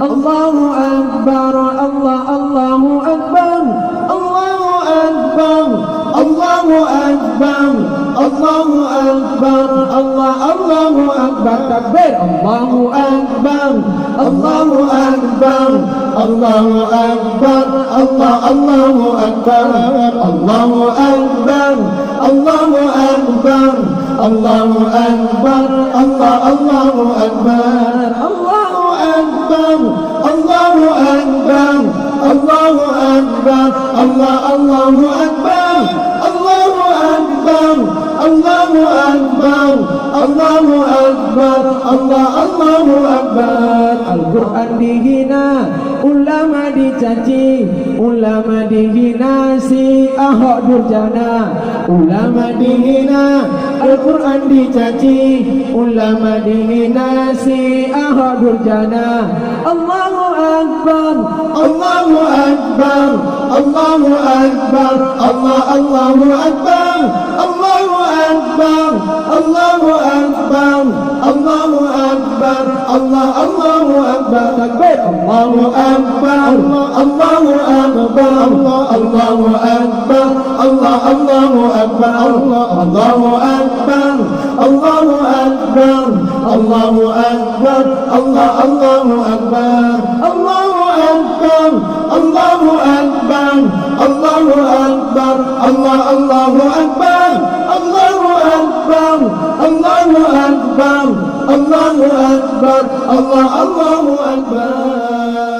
أكبر الله أكبر الله أكبر الله أكبر الله أكبر الله أكبر الله أكبر تكبير الله أكبر الله أكبر الله أكبر الله أكبر الله أكبر الله أكبر الله أكبر الله أكبر الله أكبر الله أكبر الله أكبر الله أكبر الله أكبر الله أكبر الله أكبر الله أكبر Al-Quran dihina, ulama dicaci, ulama dihina si Ahok durjana. Ulama dihina, Al-Quran dicaci, ulama dihina si Ahok durjana. Allahu Akbar, Allahu Akbar, Allahu Akbar, Allahu Akbar, Allahu Akbar, Allahu Akbar, Allahu Akbar, Allahu Akbar, takbir, Allahu Akbar, Allahu Akbar, Allahu Akbar, Allahu Akbar, Allahu Akbar, Allahu Akbar, Allahu Akbar, Allahu Akbar, Allahu Akbar, Allahu Akbar, Allahu Akbar, Allahu Akbar, Allahu Akbar, Allahu Akbar, Allahu Akbar, Allahu Akbar.